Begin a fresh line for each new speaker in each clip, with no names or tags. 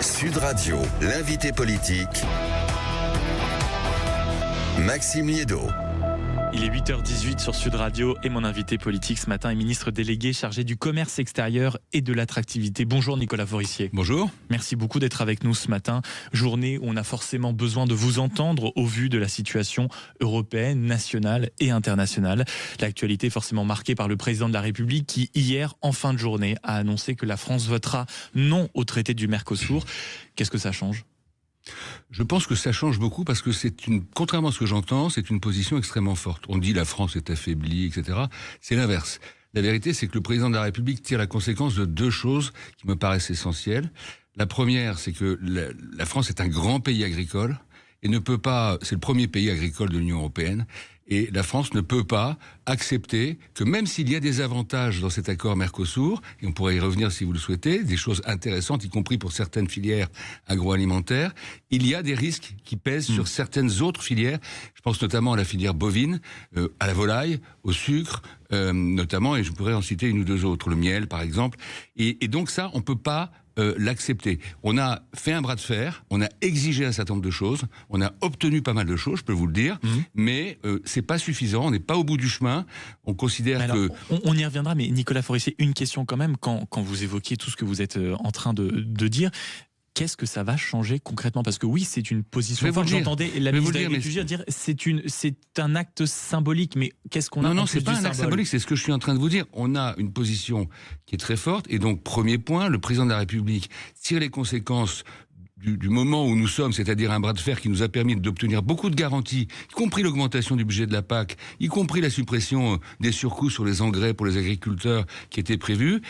Sud Radio, l'invité politique, Maxime Liédot.
Il est 8h18 sur Sud Radio et mon invité politique ce matin est ministre délégué chargé du commerce extérieur et de l'attractivité. Bonjour Nicolas Forissier.
Bonjour.
Merci beaucoup d'être avec nous ce matin. Journée où on a forcément besoin de vous entendre au vu de la situation européenne, nationale et internationale. L'actualité est forcément marquée par le président de la République qui, hier, en fin de journée, a annoncé que la France votera non au traité du Mercosur. Qu'est-ce que ça change ?
Je pense que ça change beaucoup parce que contrairement à ce que j'entends, c'est une position extrêmement forte. On dit la France est affaiblie, etc. C'est l'inverse. La vérité, c'est que le président de la République tire la conséquence de deux choses qui me paraissent essentielles. La première, c'est que la France est un grand pays agricole et ne peut pas, c'est le premier pays agricole de l'Union européenne, et la France ne peut pas accepter que même s'il y a des avantages dans cet accord Mercosur, et on pourrait y revenir si vous le souhaitez, des choses intéressantes, y compris pour certaines filières agroalimentaires, il y a des risques qui pèsent sur certaines autres filières. Je pense notamment à la filière bovine, à la volaille, au sucre, notamment, et je pourrais en citer une ou deux autres, le miel par exemple. Et donc ça, on peut pas l'accepter. On a fait un bras de fer, on a exigé un certain nombre de choses, on a obtenu pas mal de choses, je peux vous le dire, mais c'est pas suffisant, on n'est pas au bout du chemin. On considère que...
On y reviendra, mais Nicolas Forissier, une question quand même, quand vous évoquiez tout ce que vous êtes en train de dire, qu'est-ce que ça va changer concrètement ? Parce que oui, c'est une position forte. J'entendais la ministre de l'Agriculture dire c'est un acte symbolique, mais qu'est-ce qu'on a ?
Non, c'est pas un acte symbolique, c'est ce que je suis en train de vous dire. On a une position qui est très forte, et donc premier point, le président de la République tire les conséquences du moment où nous sommes, c'est-à-dire un bras de fer qui nous a permis d'obtenir beaucoup de garanties, y compris l'augmentation du budget de la PAC, y compris la suppression des surcoûts sur les engrais pour les agriculteurs qui étaient prévus.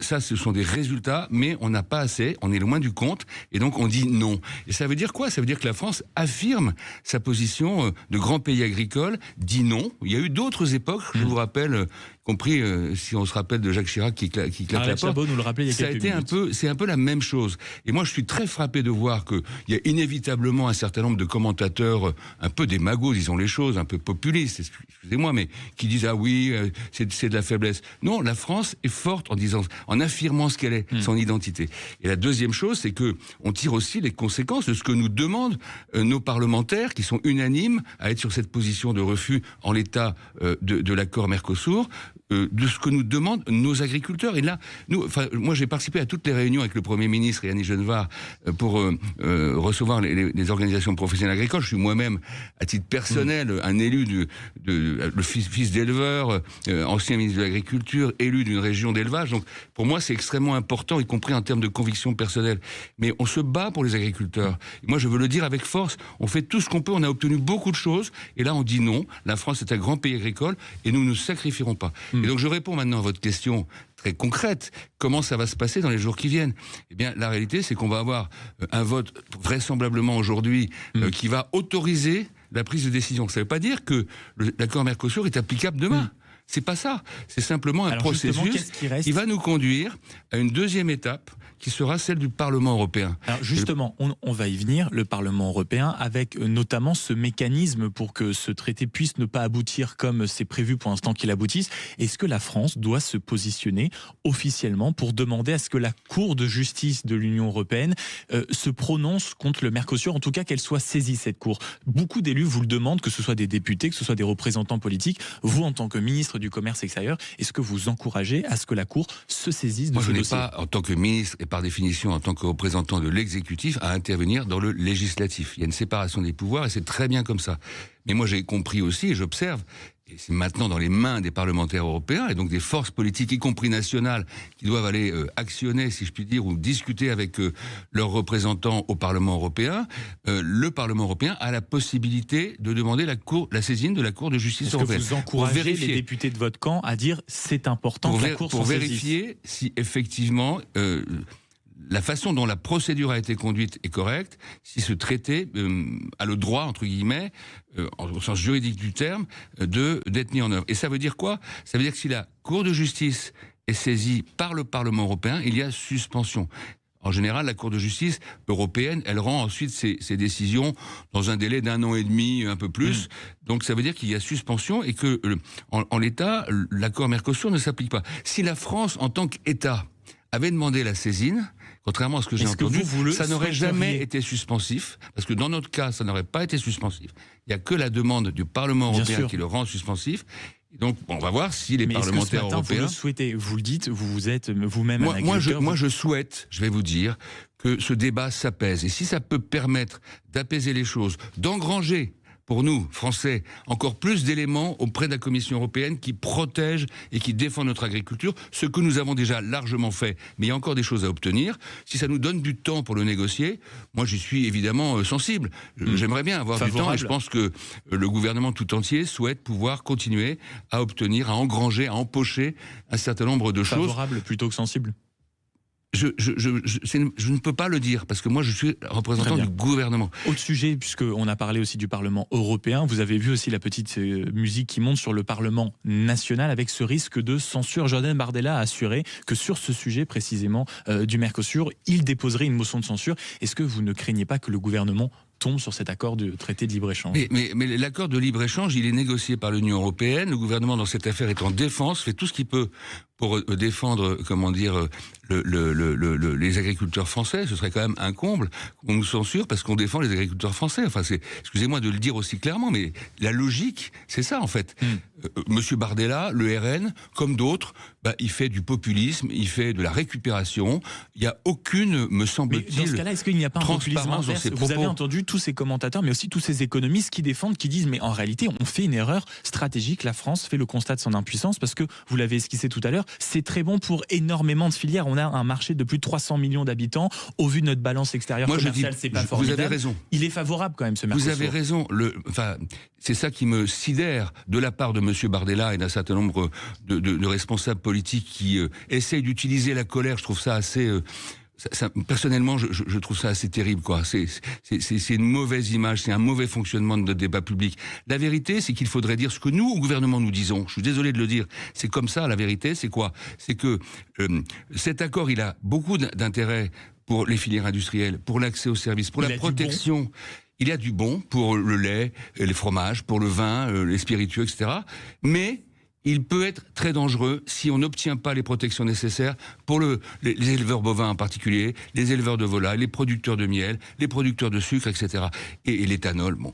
Ça, ce sont des résultats, mais on n'a pas assez, on est loin du compte, et donc on dit non. Et ça veut dire quoi ? Ça veut dire que la France affirme sa position de grand pays agricole, dit non. Il y a eu d'autres époques, je vous rappelle, y compris si on se rappelle de Jacques Chirac qui claque la porte.
Nous le rappelait il y a quelques minutes.
C'est un peu la même chose. Et moi, je suis très frappé de voir qu'il y a inévitablement un certain nombre de commentateurs un peu démagos, disons les choses, un peu populistes, excusez-moi, mais qui disent ah oui, c'est de la faiblesse. Non, la France est forte en affirmant ce qu'elle est, son identité. Et la deuxième chose, c'est que on tire aussi les conséquences de ce que nous demandent nos parlementaires, qui sont unanimes à être sur cette position de refus en l'état de l'accord Mercosur, de ce que nous demandent nos agriculteurs. Et là, moi j'ai participé à toutes les réunions avec le Premier ministre et Annie Genevard pour recevoir les organisations professionnelles agricoles. Je suis moi-même, à titre personnel, un élu le fils d'éleveur, ancien ministre de l'Agriculture, élu d'une région d'élevage. Donc pour moi c'est extrêmement important, y compris en termes de conviction personnelle. Mais on se bat pour les agriculteurs. Et moi je veux le dire avec force, on fait tout ce qu'on peut, on a obtenu beaucoup de choses, et là on dit non, la France est un grand pays agricole, et nous ne nous sacrifierons pas. Et donc je réponds maintenant à votre question très concrète, comment ça va se passer dans les jours qui viennent ? Eh bien, la réalité, c'est qu'on va avoir un vote vraisemblablement aujourd'hui qui va autoriser la prise de décision. Ça ne veut pas dire que l'accord Mercosur est applicable demain. C'est pas ça. C'est simplement un processus qui va nous conduire à une deuxième étape qui sera celle du Parlement européen.
Alors justement, on va y venir, le Parlement européen, avec notamment ce mécanisme pour que ce traité puisse ne pas aboutir comme c'est prévu pour l'instant qu'il aboutisse. Est-ce que la France doit se positionner officiellement pour demander à ce que la Cour de justice de l'Union européenne se prononce contre le Mercosur, en tout cas qu'elle soit saisie, cette Cour ? Beaucoup d'élus vous le demandent, que ce soit des députés, que ce soit des représentants politiques. Vous, en tant que ministre du Commerce extérieur, est-ce que vous encouragez à ce que la Cour se saisisse de ce dossier ?
Moi, je n'ai pas, en tant que ministre et par définition en tant que représentant de l'exécutif, à intervenir dans le législatif. Il y a une séparation des pouvoirs et c'est très bien comme ça. Mais moi, j'ai compris aussi, et j'observe, et c'est maintenant dans les mains des parlementaires européens et donc des forces politiques, y compris nationales, qui doivent aller actionner, si je puis dire, ou discuter avec leurs représentants au Parlement européen. Le Parlement européen a la possibilité de demander la saisine de la Cour de justice européenne.
Est-ce que vous encouragez les députés de votre camp à dire c'est important que la Cour s'en saisisse ?
Pour vérifier si effectivement la façon dont la procédure a été conduite est correcte, si ce traité a le droit, entre guillemets, au sens juridique du terme, d'être mis en œuvre. Et ça veut dire quoi ? Ça veut dire que si la Cour de justice est saisie par le Parlement européen, il y a suspension. En général, la Cour de justice européenne, elle rend ensuite ses décisions dans un délai d'1 an et demi, un peu plus. Donc ça veut dire qu'il y a suspension et que, en l'état, l'accord Mercosur ne s'applique pas. Si la France, en tant qu'État, avait demandé la saisine, contrairement à ce que j'ai
Est-ce que
entendu,
vous le
ça n'aurait
souhaiteriez
jamais été suspensif, parce que dans notre cas, ça n'aurait pas été suspensif. Il n'y a que la demande du Parlement
Bien
européen
sûr.
qui le rend suspensif. Donc, on va voir si les
Mais est-ce que ce
parlementaires
matin,
européens...
vous le souhaitez, vous le dites, vous êtes vous-même un
Moi,
agriculteur.
je souhaite, je vais vous dire, que ce débat s'apaise. Et si ça peut permettre d'apaiser les choses, d'engranger, pour nous, Français, encore plus d'éléments auprès de la Commission européenne qui protègent et qui défendent notre agriculture, ce que nous avons déjà largement fait, mais il y a encore des choses à obtenir. Si ça nous donne du temps pour le négocier, moi j'y suis évidemment sensible. J'aimerais bien avoir du temps et je pense que le gouvernement tout entier souhaite pouvoir continuer à obtenir, à engranger, à empocher un certain nombre de choses.
Favorable plutôt que sensible.
Je ne peux pas le dire, parce que moi je suis représentant du gouvernement.
Autre sujet, puisqu'on a parlé aussi du Parlement européen, vous avez vu aussi la petite musique qui monte sur le Parlement national avec ce risque de censure. Jordan Bardella a assuré que sur ce sujet précisément du Mercosur, il déposerait une motion de censure. Est-ce que vous ne craignez pas que le gouvernement tombe sur cet accord de traité de libre-échange?
Mais l'accord de libre-échange, il est négocié par l'Union européenne. Le gouvernement, dans cette affaire, est en défense, fait tout ce qu'il peut pour défendre, comment dire, les agriculteurs français. Ce serait quand même un comble qu'on nous censure parce qu'on défend les agriculteurs français. Enfin, excusez-moi de le dire aussi clairement, mais la logique, c'est ça en fait. Monsieur Bardella, le RN, comme d'autres, il fait du populisme, il fait de la récupération. Il n'y a aucune, me semble-t-il,
mais dans ce cas-là, est-ce qu'il n'y a pas un populisme
transparence dans
inverse?
ses propos.
Vous avez entendu tous ces commentateurs, mais aussi tous ces économistes qui défendent, qui disent mais en réalité, on fait une erreur stratégique. La France fait le constat de son impuissance parce que, vous l'avez esquissé tout à l'heure, c'est très bon pour énormément de filières. On a un marché de plus de 300 millions d'habitants. Au vu de notre balance extérieure commerciale, c'est pas formidable.
Vous avez raison.
Il est favorable quand même, ce Mercosur.
Vous avez raison. C'est ça qui me sidère de la part de M. Bardella et d'un certain nombre de responsables politiques qui essayent d'utiliser la colère. Je trouve ça assez... personnellement, je trouve ça assez terrible, quoi. C'est une mauvaise image, c'est un mauvais fonctionnement de notre débat public. La vérité, c'est qu'il faudrait dire ce que nous, au gouvernement, nous disons. Je suis désolé de le dire. C'est comme ça, la vérité, c'est quoi? C'est que cet accord, il a beaucoup d'intérêt pour les filières industrielles, pour l'accès aux services, pour la protection. Il y a du bon pour le lait, les fromages, pour le vin, les spiritueux, etc. Mais il peut être très dangereux si on n'obtient pas les protections nécessaires pour les éleveurs bovins en particulier, les éleveurs de volailles, les producteurs de miel, les producteurs de sucre, etc. Et l'éthanol. Bon,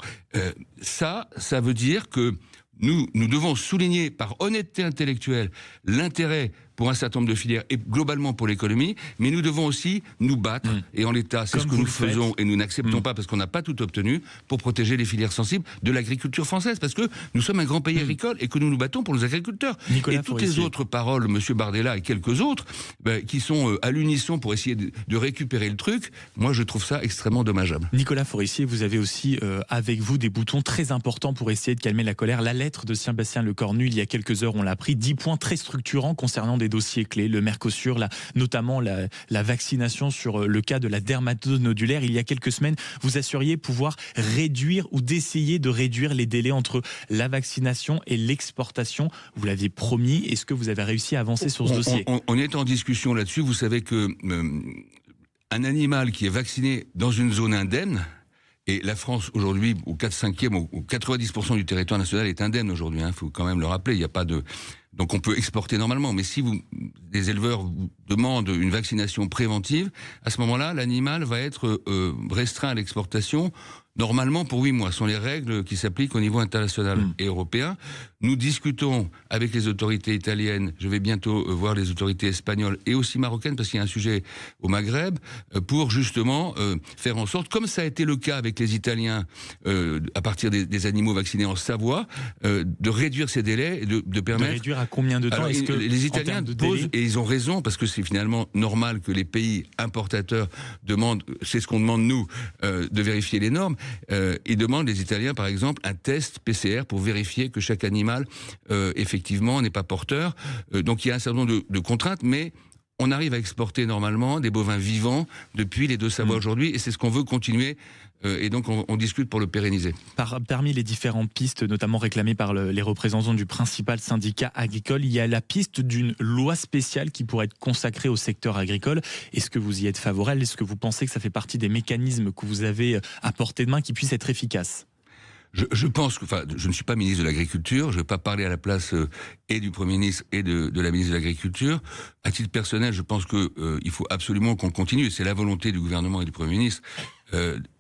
ça veut dire que nous devons souligner par honnêteté intellectuelle l'intérêt pour un certain nombre de filières et globalement pour l'économie, mais nous devons aussi nous battre, et en l'état, c'est ce que nous faisons, et nous n'acceptons pas parce qu'on n'a pas tout obtenu, pour protéger les filières sensibles de l'agriculture française, parce que nous sommes un grand pays agricole et que nous nous battons pour nos agriculteurs.
Nicolas
et toutes les autres paroles, M. Bardella et quelques autres, qui sont à l'unisson pour essayer de récupérer le truc, moi je trouve ça extrêmement dommageable.
Nicolas Forissier, vous avez aussi avec vous des boutons très importants pour essayer de calmer la colère. La lettre de Sébastien Lecornu, il y a quelques heures, on l'a pris, 10 points très structurants concernant des dossiers clés, le Mercosur, notamment la vaccination sur le cas de la dermatose nodulaire. Il y a quelques semaines, vous assuriez pouvoir réduire ou d'essayer de réduire les délais entre la vaccination et l'exportation. Vous l'aviez promis. Est-ce que vous avez réussi à avancer sur ce dossier?
On est en discussion là-dessus. Vous savez que un animal qui est vacciné dans une zone indemne, et la France, aujourd'hui, au 4/5e, au 90% du territoire national est indemne aujourd'hui. Il faut quand même le rappeler. Il n'y a pas de... Donc on peut exporter normalement. Mais si des éleveurs vous demandent une vaccination préventive, à ce moment-là, l'animal va être restreint à l'exportation normalement pour 8 mois. Ce sont les règles qui s'appliquent au niveau international et européen. Nous discutons avec les autorités italiennes, je vais bientôt voir les autorités espagnoles et aussi marocaines, parce qu'il y a un sujet au Maghreb, pour justement faire en sorte, comme ça a été le cas avec les Italiens à partir des animaux vaccinés en Savoie, de réduire ces délais et de permettre...
De réduire à combien de temps?
Alors, les Italiens posent, et ils ont raison, parce que c'est finalement normal que les pays importateurs demandent, c'est ce qu'on demande nous, de vérifier les normes. Ils demandent, les Italiens par exemple, un test PCR pour vérifier que chaque animal effectivement n'est pas porteur. Donc il y a un certain nombre de contraintes, mais on arrive à exporter normalement des bovins vivants depuis les Deux-Savoies aujourd'hui, et c'est ce qu'on veut continuer. Et donc on discute pour le pérenniser.
Parmi les différentes pistes, notamment réclamées par les représentants du principal syndicat agricole, il y a la piste d'une loi spéciale qui pourrait être consacrée au secteur agricole. Est-ce que vous y êtes favorable? Est-ce que vous pensez que ça fait partie des mécanismes que vous avez à portée de main qui puissent être efficaces?
Je pense que, je ne suis pas ministre de l'Agriculture, je ne vais pas parler à la place et du Premier ministre et de la ministre de l'Agriculture. À titre personnel, je pense qu'il faut absolument qu'on continue, et c'est la volonté du gouvernement et du Premier ministre,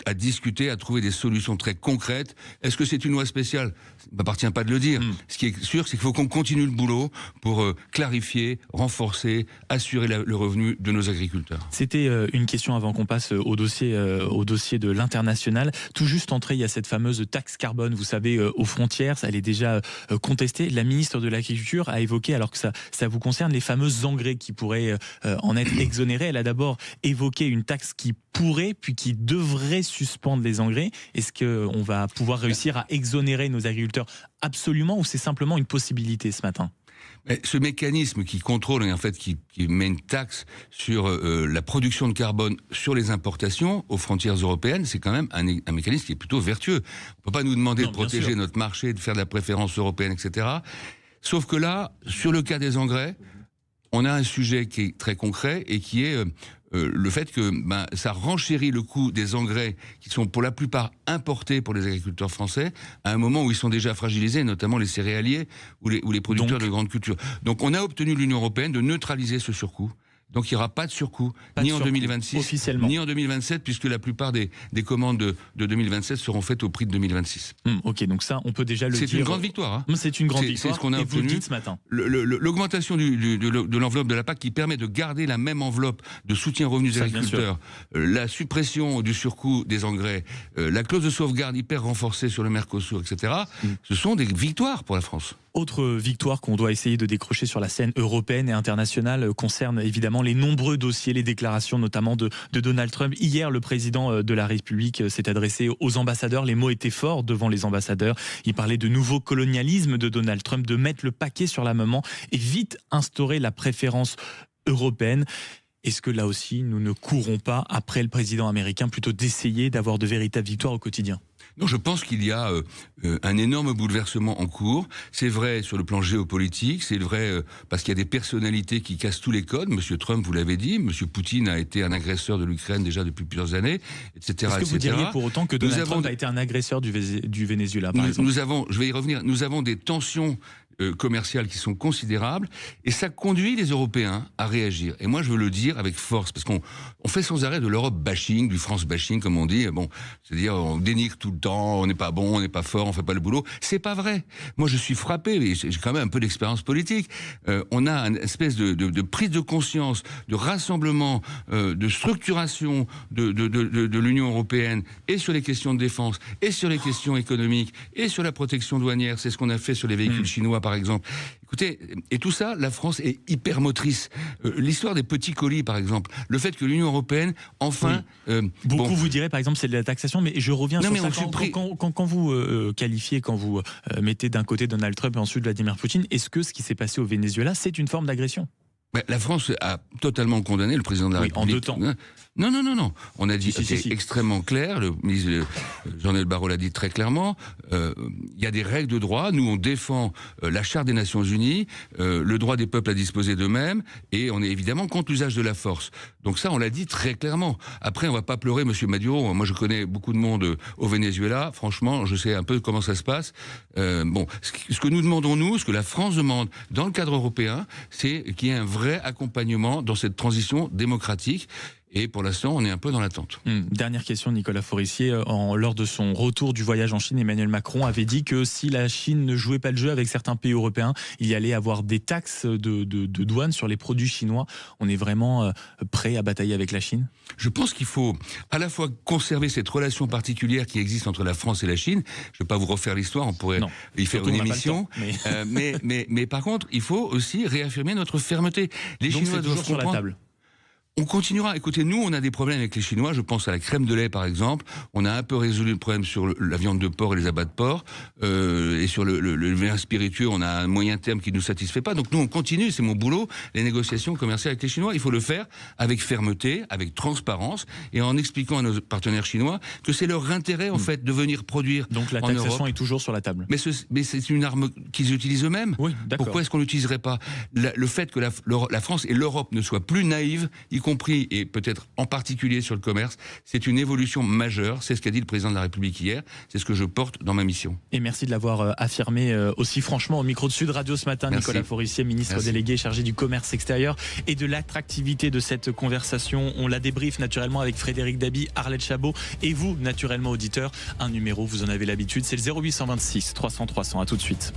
à discuter, à trouver des solutions très concrètes. Est-ce que c'est une loi spéciale ? Ça ne m'appartient pas de le dire. Ce qui est sûr, c'est qu'il faut qu'on continue le boulot pour clarifier, renforcer, assurer le revenu de nos agriculteurs.
C'était une question avant qu'on passe au dossier de l'international. Tout juste entré, il y a cette fameuse taxe carbone, vous savez, aux frontières, elle est déjà contestée. La ministre de l'Agriculture a évoqué, alors que ça vous concerne, les fameux engrais qui pourraient en être exonérés. Elle a d'abord évoqué une taxe qui pourrait, puis qui devrait suspendre les engrais. Est-ce qu'on va pouvoir réussir à exonérer nos agriculteurs absolument, ou c'est simplement une possibilité ce matin ?
Mais ce mécanisme qui contrôle et en fait qui met une taxe sur la production de carbone sur les importations aux frontières européennes, c'est quand même un mécanisme qui est plutôt vertueux. On ne peut pas nous demander de protéger notre marché, de faire de la préférence européenne, etc. Sauf que là, sur le cas des engrais, on a un sujet qui est très concret et qui est le fait que ça renchérit le coût des engrais qui sont pour la plupart importés pour les agriculteurs français à un moment où ils sont déjà fragilisés, notamment les céréaliers ou les producteurs de grandes cultures. Donc on a obtenu de l'Union européenne de neutraliser ce surcoût. Donc il n'y aura pas de surcoût, ni en 2026, ni en 2027, puisque la plupart des commandes de 2027 seront faites au prix de 2026.
Ok, donc ça, on peut déjà le dire.
C'est une grande victoire.
C'est une grande victoire,
c'est ce qu'on a obtenu.
Vous le dites ce matin.
L'augmentation de l'enveloppe de la PAC qui permet de garder la même enveloppe de soutien aux revenus des agriculteurs, la suppression du surcoût des engrais, la clause de sauvegarde hyper renforcée sur le Mercosur, etc. Ce sont des victoires pour la France.
Autre victoire qu'on doit essayer de décrocher sur la scène européenne et internationale concerne évidemment les nombreux dossiers, les déclarations notamment de Donald Trump. Hier, le président de la République s'est adressé aux ambassadeurs. Les mots étaient forts devant les ambassadeurs. Il parlait de nouveau colonialisme de Donald Trump, de mettre le paquet sur l'armement et vite instaurer la préférence européenne. Est-ce que là aussi, nous ne courons pas après le président américain, plutôt d'essayer d'avoir de véritables victoires au quotidien ?
Non, je pense qu'il y a un énorme bouleversement en cours. C'est vrai sur le plan géopolitique, c'est vrai parce qu'il y a des personnalités qui cassent tous les codes. Monsieur Trump, vous l'avez dit, Monsieur Poutine a été un agresseur de l'Ukraine déjà depuis plusieurs années, etc.
Est-ce que vous diriez pour autant que Donald Trump a été un agresseur du Venezuela, par exemple ?
Je vais y revenir, nous avons des tensions commerciales qui sont considérables, et ça conduit les Européens à réagir. Et moi, je veux le dire avec force, parce qu'on fait sans arrêt de l'Europe bashing, du France bashing, comme on dit. Bon, c'est-à-dire, on dénigre tout le temps, on n'est pas bon, on n'est pas fort, on fait pas le boulot. C'est pas vrai. Moi, je suis frappé, et j'ai quand même un peu d'expérience politique. On a une espèce de prise de conscience, de rassemblement, de structuration de l'Union européenne, et sur les questions de défense, et sur les questions économiques, et sur la protection douanière. C'est ce qu'on a fait sur les véhicules chinois, par exemple. Écoutez, et tout ça, la France est hyper motrice. L'histoire des petits colis, par exemple, le fait que l'Union européenne, enfin...
Beaucoup vous direz, par exemple, c'est de la taxation, mais je reviens sur ça. Quand vous qualifiez, quand vous mettez d'un côté Donald Trump et ensuite Vladimir Poutine, est-ce que ce qui s'est passé au Venezuela, c'est une forme d'agression ?
La France a totalement condamné le président de la République.
En 2 temps.
Non. On a dit, c'est extrêmement clair. Le ministre Jean-Noël Barrot l'a dit très clairement. Il y a des règles de droit. Nous, on défend la Charte des Nations Unies, le droit des peuples à disposer d'eux-mêmes, et on est évidemment contre l'usage de la force. Donc ça, on l'a dit très clairement. Après, on va pas pleurer, Monsieur Maduro. Moi, je connais beaucoup de monde au Venezuela. Franchement, je sais un peu comment ça se passe. Ce que nous demandons, nous, ce que la France demande dans le cadre européen, c'est qu'il y ait un vrai accompagnement dans cette transition démocratique. Et pour l'instant, on est un peu dans l'attente.
Dernière question, Nicolas Forissier. Lors de son retour du voyage en Chine, Emmanuel Macron avait dit que si la Chine ne jouait pas le jeu avec certains pays européens, il y allait avoir des taxes de douane sur les produits chinois. On est vraiment prêt à batailler avec la Chine ?
Je pense qu'il faut à la fois conserver cette relation particulière qui existe entre la France et la Chine. Je ne vais pas vous refaire l'histoire, on pourrait y faire une émission. Mais par contre, il faut aussi réaffirmer notre fermeté. Les Chinois doivent comprendre. Sur la table. On continuera. Écoutez, nous, on a des problèmes avec les Chinois. Je pense à la crème de lait, par exemple. On a un peu résolu le problème sur la viande de porc et les abats de porc. Et sur le vin spiritueux, on a un moyen terme qui ne nous satisfait pas. Donc nous, on continue, c'est mon boulot, les négociations commerciales avec les Chinois. Il faut le faire avec fermeté, avec transparence, et en expliquant à nos partenaires chinois que c'est leur intérêt, en fait, de venir produire en Europe.
Donc la taxation est toujours sur la table.
Mais c'est une arme qu'ils utilisent eux-mêmes.
Oui, d'accord.
Pourquoi est-ce qu'on l'utiliserait pas ? Le fait que la France et l'Europe ne soient plus naïves, y compris et peut-être en particulier sur le commerce, c'est une évolution majeure. C'est ce qu'a dit le président de la République hier. C'est ce que je porte dans ma mission.
Et merci de l'avoir affirmé aussi franchement au micro de Sud Radio ce matin.
Merci.
Nicolas Forissier, ministre délégué chargé du commerce extérieur et de l'attractivité de cette conversation. On la débriefe naturellement avec Frédéric Dabi, Arlette Chabot et vous, naturellement auditeurs. Un numéro, vous en avez l'habitude, c'est le 0826 300 300. À tout de suite.